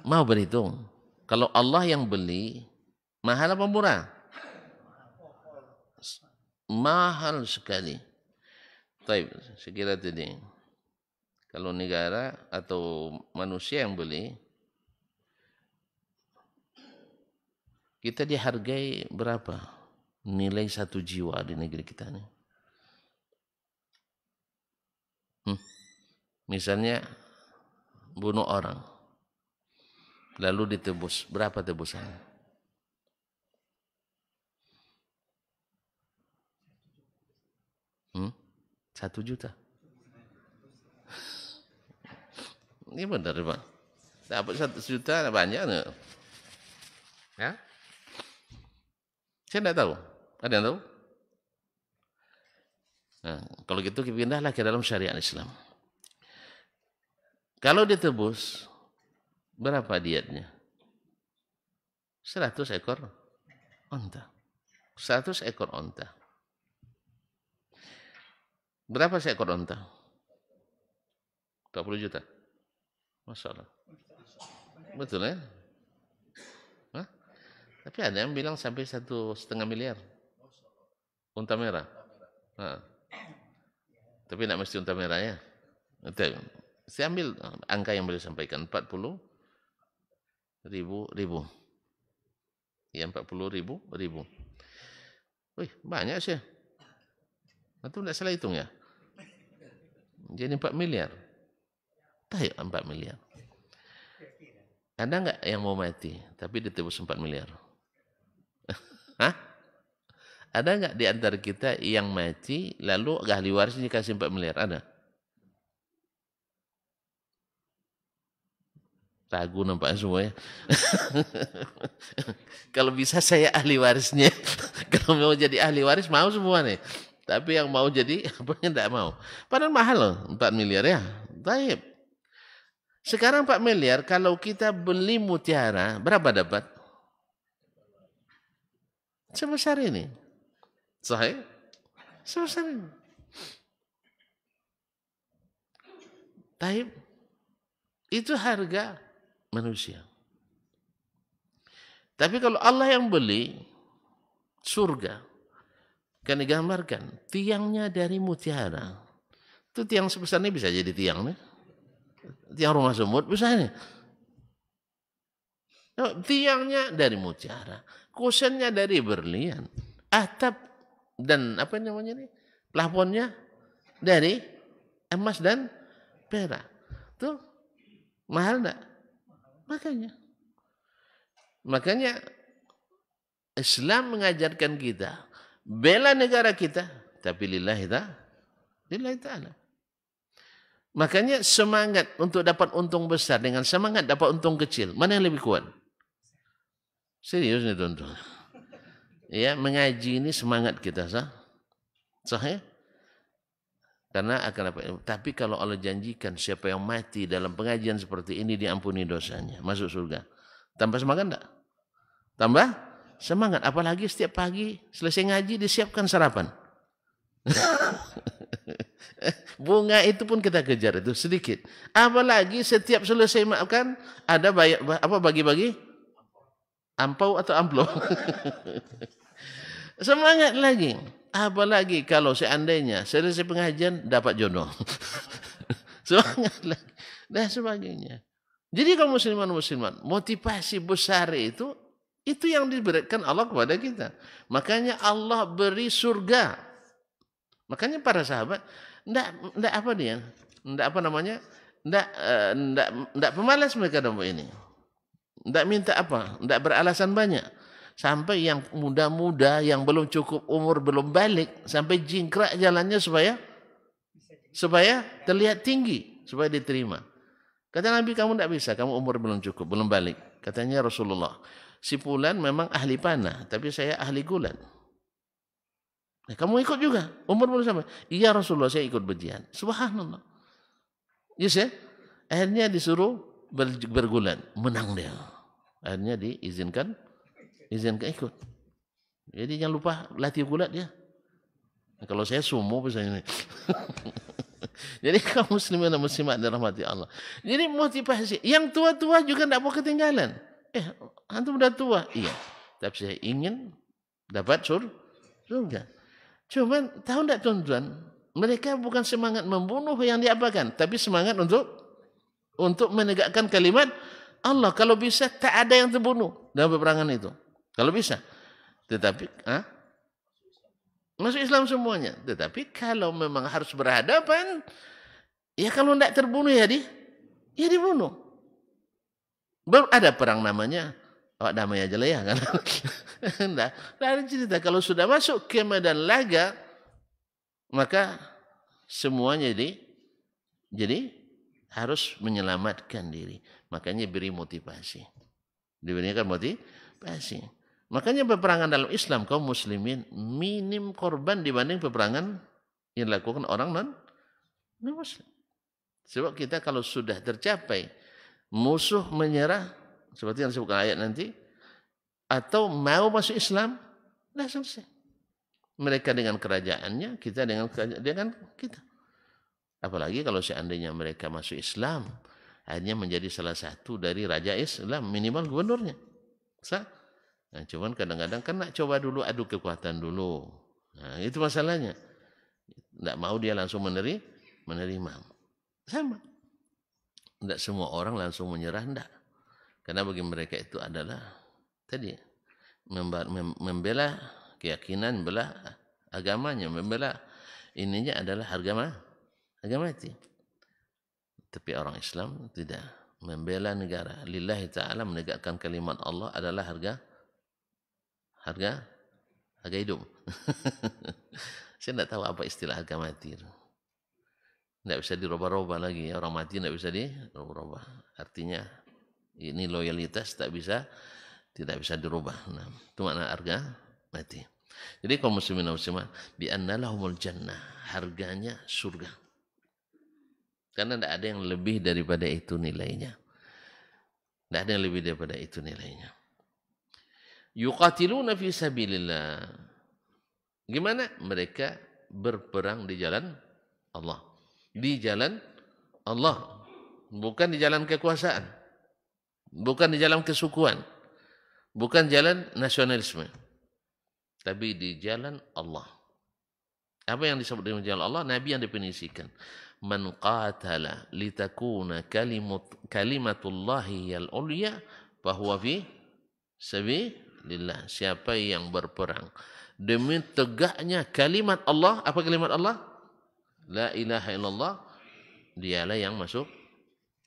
mau berhitung. Kalau Allah yang beli, mahal apa murah? Mahal sekali. Baik, sekira tadi. Kalau negara atau manusia yang beli, kita dihargai berapa? Nilai 1 jiwa di negeri kita ini. Misalnya bunuh orang, lalu ditebus, berapa tebusannya? 1 juta. Ini benar Pak. Dapat 1 juta banyak nih. Ya? Saya tidak tahu. Ada yang tahu? Nah, kalau gitu pindahlah ke dalam syariat Islam. Kalau ditebus, berapa dietnya? 100 ekor onta. 100 ekor onta. Berapa seekor unta? 20 juta. Masya Allah. Betul ya? Hah? Tapi ada yang bilang sampai 1,5 miliar. Unta merah. Nah. Tapi tidak mesti unta merah ya. Saya ambil angka yang boleh sampaikan. 40 ribu. Ya 40 ribu. Wih, banyak sih. Itu tidak salah hitung ya. Jadi 4 miliar. Tahu 4 miliar. Ada nggak yang mau mati tapi ditebus 4 miliar? Hah? Ada nggak di antara kita yang mati lalu ahli warisnya dikasih 4 miliar? Ada? Ragu nampaknya semua ya. Kalau bisa saya ahli warisnya. Kalau mau jadi ahli waris mau semua nih. Tapi yang mau jadi apanya enggak mau. Padahal mahal loh 4 miliar ya. Baik. Sekarang 4 miliar kalau kita beli mutiara berapa dapat? Sebesar ini. Sahih? Sebesar ini. Taib. Itu harga manusia. Tapi kalau Allah yang beli surga, kan digambarkan tiangnya dari mutiara. Itu tiang sebesar ini bisa jadi tiang nih. Tiang rumah semut bisa nih. Tiangnya dari mutiara, kusennya dari berlian, atap dan apa namanya nih? Plafonnya dari emas dan perak. Tuh mahal enggak? Makanya Islam mengajarkan kita bela negara kita, tapi lillahi ta'ala. Makanya semangat untuk dapat untung besar dengan semangat dapat untung kecil, mana yang lebih kuat? Serius nih tuan-tuan. Ya, mengaji ini semangat kita sah ya? Karena akan apa? Tapi kalau Allah janjikan siapa yang mati dalam pengajian seperti ini diampuni dosanya, masuk surga. Tambah semangat enggak? Tambah semangat. Apalagi setiap pagi selesai ngaji disiapkan sarapan. Bunga itu pun kita kejar itu sedikit. Apalagi setiap selesai makan ada bagi-bagi ampau atau amplop. Semangat lagi. Apalagi kalau seandainya selesai pengajian dapat jodoh. Semangat lagi. Dan sebagainya. Jadi kalau musliman, motivasi besar itu yang diberikan Allah kepada kita. Makanya Allah beri surga. Makanya para sahabat enggak pemalas mereka dalam ini. Enggak minta apa, enggak beralasan banyak. Sampai yang muda-muda yang belum cukup umur belum balik sampai jingkrak jalannya supaya terlihat tinggi, supaya diterima. Kata Nabi, kamu tidak bisa, kamu umur belum cukup, belum balik. Katanya Rasulullah, si fulan memang ahli panah, tapi saya ahli gulat. Nah, kamu ikut juga, umur belum sampai. Iya Rasulullah, saya ikut berjihad. Subhanallah. Yes ya, akhirnya disuruh bergulat, menang dia. Akhirnya diizinkan ikut. Jadi jangan lupa latih gulat ya. Nah, kalau saya sumo misalnya. Jadi kaum muslimin dan muslimat dirahmati Allah. Jadi motivasi. Yang tua-tua juga tidak mau ketinggalan. Antum udah tua. Iya. Tapi saya ingin dapat surga. Cuman tahu tidak tuan-tuan? Mereka bukan semangat membunuh yang diapakan. Tapi semangat untuk menegakkan kalimat Allah. Kalau bisa tak ada yang terbunuh dalam peperangan itu. Kalau bisa. Tetapi masuk Islam semuanya. Tetapi kalau memang harus berhadapan, ya kalau tidak terbunuh ya dibunuh. Ada perang namanya, damai aja lah ya kan. Tidak ada cerita. Kalau sudah masuk ke medan laga, maka semuanya jadi harus menyelamatkan diri. Makanya beri motivasi. Diberikan motivasi. Makanya peperangan dalam Islam kaum muslimin minim korban dibanding peperangan yang dilakukan orang non-muslim. Sebab kita kalau sudah tercapai musuh menyerah seperti yang disebutkan ayat nanti atau mau masuk Islam, dah selesai. Mereka dengan kerajaannya, kita dengan dengan kita. Apalagi kalau seandainya mereka masuk Islam, akhirnya menjadi salah satu dari raja Islam, minimal gubernurnya. Sah? Nah, cuman kadang-kadang kan nak coba dulu adu kekuatan dulu. Nah, itu masalahnya. Tidak mau dia langsung menerima. Sama. Tidak semua orang langsung menyerah, tidak. Karena bagi mereka itu adalah tadi membela keyakinan, membela agamanya, membela ininya adalah harga mati. Tapi orang Islam tidak, membela negara lillahi ta'ala, menegakkan kalimat Allah adalah harga hidup. Saya tidak tahu apa istilah harga mati. Tidak bisa dirubah-rubah lagi. Orang mati tidak bisa dirubah-rubah. Artinya ini loyalitas tidak bisa dirubah. Nah, itu makna harga mati. Jadi kaum muslimin dan muslimat, bi anna lahumul jannah, harganya surga. Karena tidak ada yang lebih daripada itu nilainya. Tidak ada yang lebih daripada itu nilainya. Yuqatiluna fi sabilillah. Gimana? Mereka berperang di jalan Allah. Di jalan Allah. Bukan di jalan kekuasaan. Bukan di jalan kesukuan. Bukan jalan nasionalisme. Tapi di jalan Allah. Apa yang disebut dengan jalan Allah? Nabi yang definisikan. Man qatala litakuna kalimatullahi al-ulya fahuwa fi sabilillah. Siapa yang berperang demi tegaknya kalimat Allah, apa kalimat Allah? La ilaha illallah, dialah yang masuk.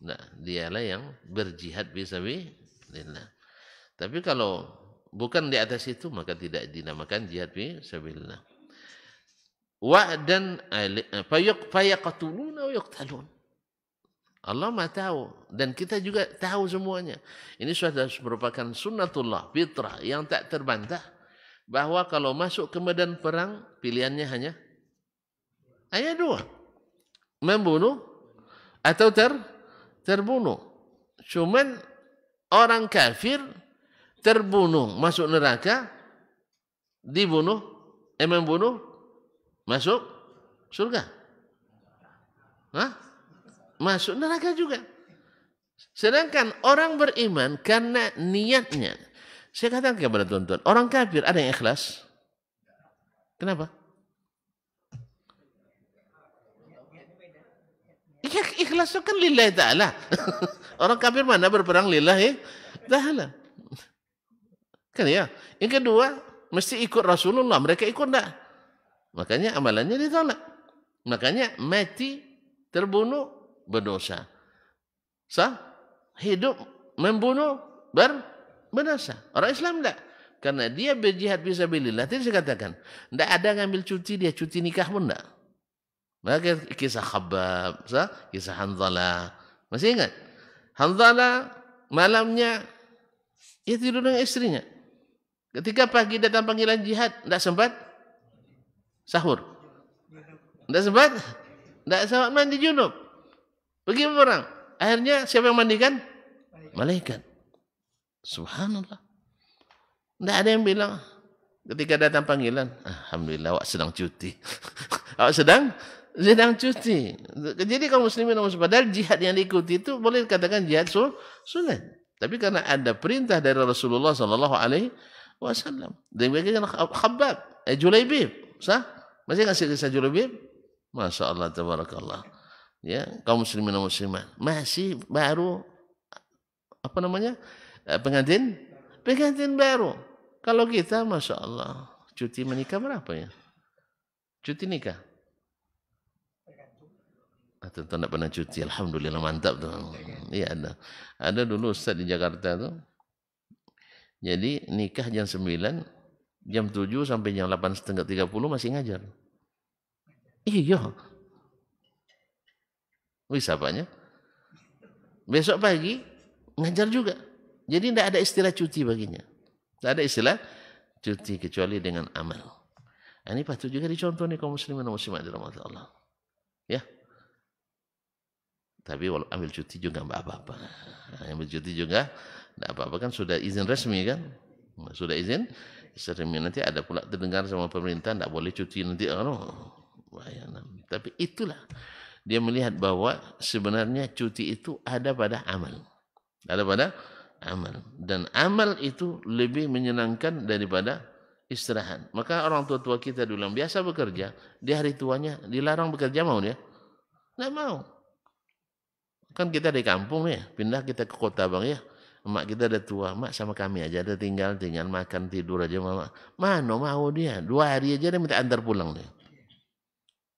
Nah, dialah yang berjihad fi sabilillah. Tapi kalau bukan di atas itu maka tidak dinamakan jihad fi sabilillah. Wa'dan fayaqtuluna wa yuqtalun. Allah Maha tahu dan kita juga tahu semuanya. Ini sudah merupakan sunnatullah, fitrah yang tak terbantah bahwa kalau masuk ke medan perang pilihannya hanya dua. Membunuh atau terbunuh. Cuman orang kafir terbunuh masuk neraka, dibunuh membunuh masuk surga. Hah? Masuk neraka juga. Sedangkan orang beriman karena niatnya. Saya katakan kepada tuan-tuan, orang kafir ada yang ikhlas. Kenapa? Ikhlas itu kan lillahi ta'ala. Orang kafir mana berperang lillahi ta'ala. Kan ya. Yang kedua, mesti ikut Rasulullah. Mereka ikut enggak? Makanya amalannya ditolak. Makanya mati, terbunuh, berdosa. Sah? Hidup, membunuh, berdosa. Orang Islam enggak. Karena dia berjihad fisabilillah. Tadi saya katakan, enggak ada ngambil cuti, dia cuti nikah pun enggak. Maka kisah Khabbab, kisah Hanzalah. Masih ingat? Hanzalah malamnya ia tidur dengan istrinya. Ketika pagi datang panggilan jihad, enggak sempat sahur. Tidak sempat mandi junub. Pergi berperang. Akhirnya siapa yang mandikan? Malaikat. Subhanallah. Tidak ada yang bilang ketika datang panggilan, alhamdulillah awak sedang cuti. Awak sedang cuti. Jadi kaum muslimin dan muslimat, padahal jihad yang diikuti itu boleh dikatakan jihad sunat. Tapi karena ada perintah dari Rasulullah sallallahu alaihi wasallam. Dan bagaimana Khabbab, Julaibib, sah? Masih ngasih kisah Julaibib? Masya Allah, tabarakallah. Ya, kaum muslimin dan muslimat masih baru pengantin baru. Kalau kita, masya Allah, cuti menikah berapa ya? Cuti nikah? Atau tidak pernah cuti? Alhamdulillah, mantap tuh. Iya ada. Ada dulu Ustaz di Jakarta tuh. Jadi nikah jam 9, jam 7 sampai jam 8.30 masih ngajar. Iya. Bisa apanya? Besok pagi ngajar juga. Jadi tidak ada istilah cuti baginya. Tidak ada istilah cuti kecuali dengan amal. Ini patut juga dicontoh nih kaum muslimin dan muslimat di rahmat Allah. Ya. Tapi walau ambil cuti juga enggak apa-apa. Ambil cuti juga enggak apa-apa, kan sudah izin resmi kan. Sudah izin, nanti ada pula terdengar sama pemerintah tidak boleh cuti nanti. Bahaya. Tapi itulah dia melihat bahwa sebenarnya cuti itu ada pada amal. Ada pada amal. Dan amal itu lebih menyenangkan daripada istirahat. Maka orang tua-tua kita dulu yang biasa bekerja, di hari tuanya dilarang bekerja, mau dia? Tidak mau. Kan kita di kampung ya, pindah kita ke kota bang ya. Emak kita ada tua, mak sama kami aja ada tinggal makan tidur aja mama. Mana mau dia? 2 hari aja dia minta antar pulang dia.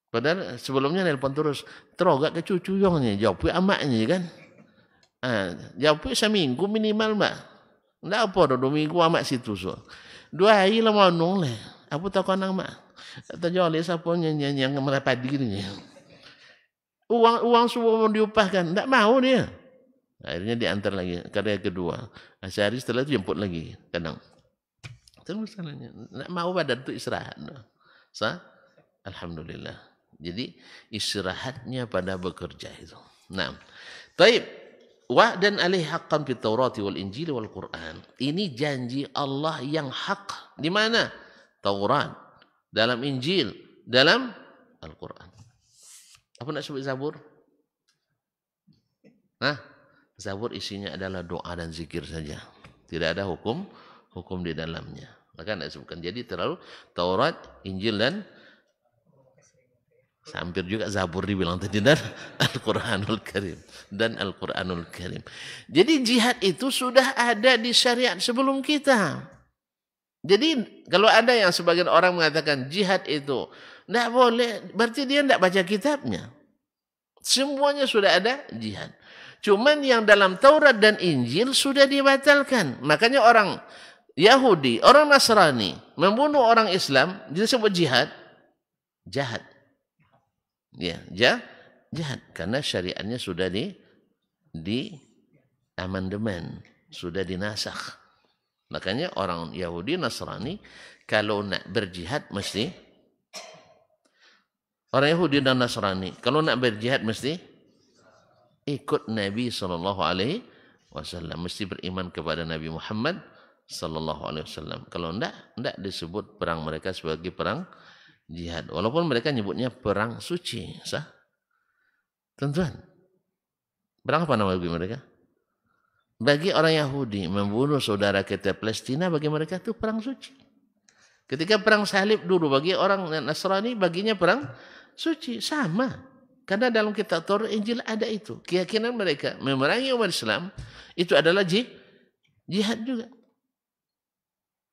Padahal sebelumnya nelpon terus, terogak ke cucu yongnya, jawab amaknya kan. Jawab seminggu minimal mbak. Nggak apa 2 minggu amak situ so. 2 hari lah mau nong lah. Apa tahu kan mak? Atau jawab siapa yang merapat dirinya. Uang semua mau diupahkan, nggak mau dia. Akhirnya diantar lagi karya kedua. Sehari setelah itu jemput lagi kadang. Itu masalahnya. Nggak mau badan itu istirahat. Alhamdulillah. Jadi istirahatnya pada bekerja itu. Nah, taib. Wa'dan alaihi haqqan fit Taurati wal Injil wal Quran. Ini janji Allah yang hak. Di mana? Taurat, dalam Injil, dalam Al-Quran. Apa nak sebut Zabur? Zabur isinya adalah doa dan zikir saja. Tidak ada hukum di dalamnya. Maka tidak disebutkan. Jadi terlalu Taurat, Injil dan hampir juga Zabur dibilang tadi dan Al-Quranul Karim. Dan Al-Quranul Karim. Jadi jihad itu sudah ada di syariat sebelum kita. Jadi kalau ada yang sebagian orang mengatakan jihad itu tidak boleh, berarti dia tidak baca kitabnya. Semuanya sudah ada jihad. Cuman yang dalam Taurat dan Injil sudah dibatalkan. Makanya orang Yahudi, orang Nasrani membunuh orang Islam disebut jihad. Jahat. Ya, jahat karena syariatnya sudah di amandemen, sudah dinasakh. Makanya orang Yahudi Nasrani kalau nak berjihad mesti orang Yahudi dan Nasrani kalau nak berjihad mesti ikut Nabi sallallahu alaihi wasallam, mesti beriman kepada Nabi Muhammad sallallahu alaihi wasallam. Kalau enggak disebut perang mereka sebagai perang jihad. Walaupun mereka nyebutnya perang suci, sah? Tuan-tuan, perang apa nama bagi mereka? Bagi orang Yahudi membunuh saudara kita Palestina, bagi mereka itu perang suci. Ketika perang salib dulu bagi orang Nasrani baginya perang suci, sama. Karena dalam kitab Taurat Injil ada itu. Keyakinan mereka memerangi umat Islam itu adalah jihad juga.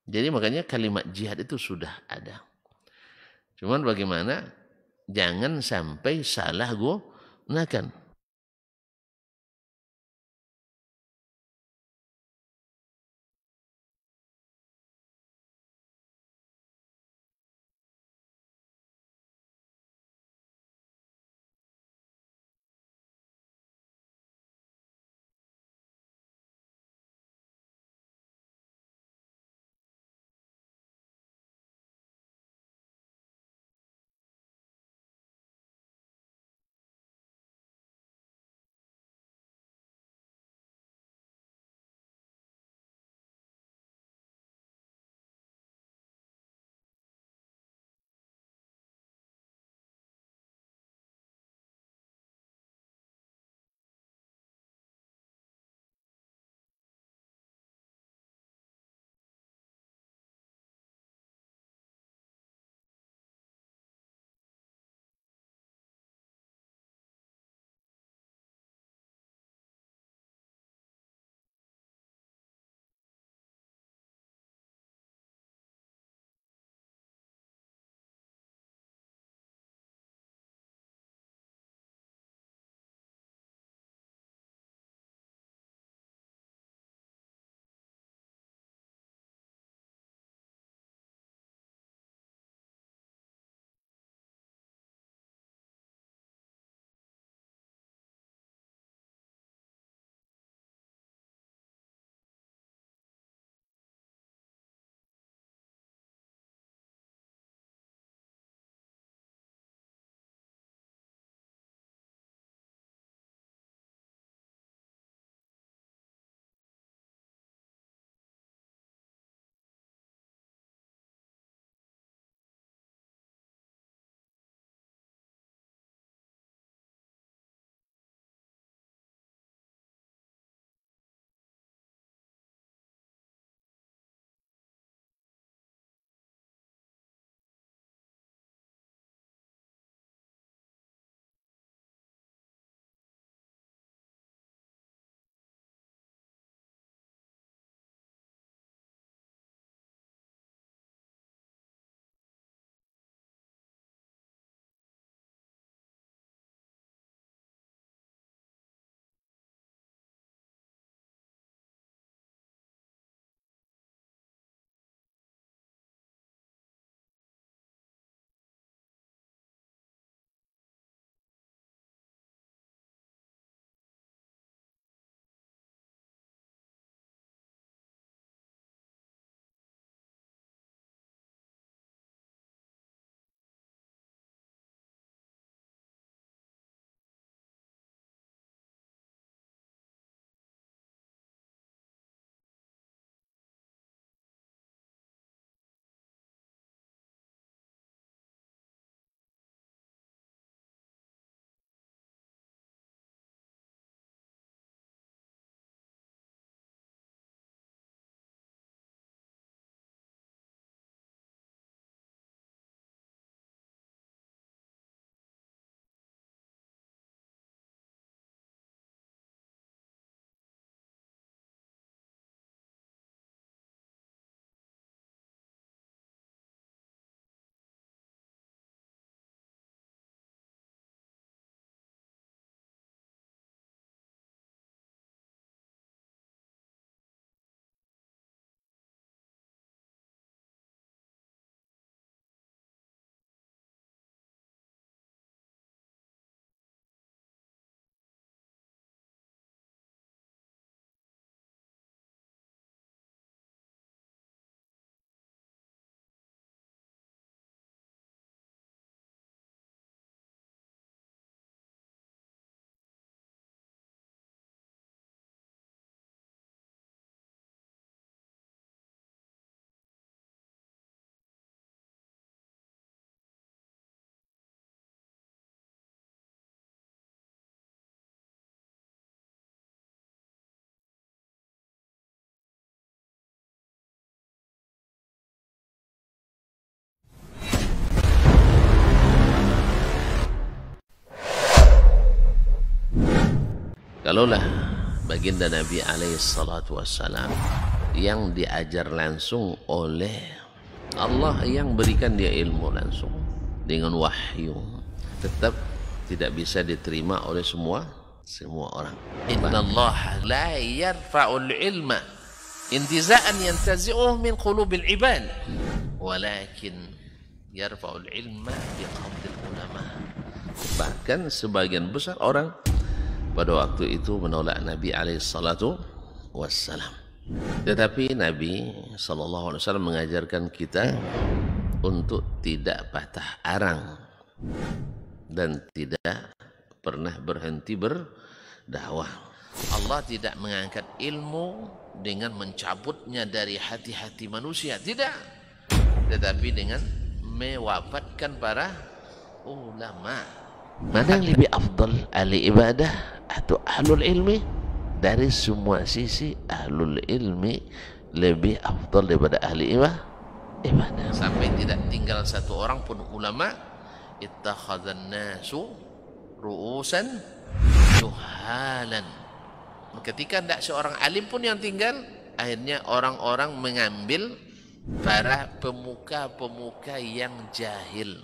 Jadi makanya kalimat jihad itu sudah ada. Cuman bagaimana jangan sampai salah gunakan. Kalaulah baginda Nabi alaihissalatu wassalam yang diajar langsung oleh Allah, yang berikan dia ilmu langsung dengan wahyu, tetap tidak bisa diterima oleh semua orang. Innallaha la yarfa'ul ilma intiza'an yantazi'uhu min qulubil ibad, walakin yarfa'ul ilma biqabdil ulama. Bahkan sebagian besar orang pada waktu itu menolak Nabi alaihissalatu wassalam. Tetapi Nabi sallallahu alaihi wasallam mengajarkan kita untuk tidak patah arang dan tidak pernah berhenti berdakwah. Allah tidak mengangkat ilmu dengan mencabutnya dari hati-hati manusia, tidak, tetapi dengan mewafatkan para ulama. Mana yang lebih afdal, ahli ibadah atau ahlul ilmi? Dari semua sisi ahlul ilmi lebih afdal daripada ahli ibadah. Sampai tidak tinggal satu orang pun ulama. Ittakhadhan nasu ru'usan juhalan. Ketika tidak seorang alim pun yang tinggal, akhirnya orang-orang mengambil para pemuka-pemuka yang jahil.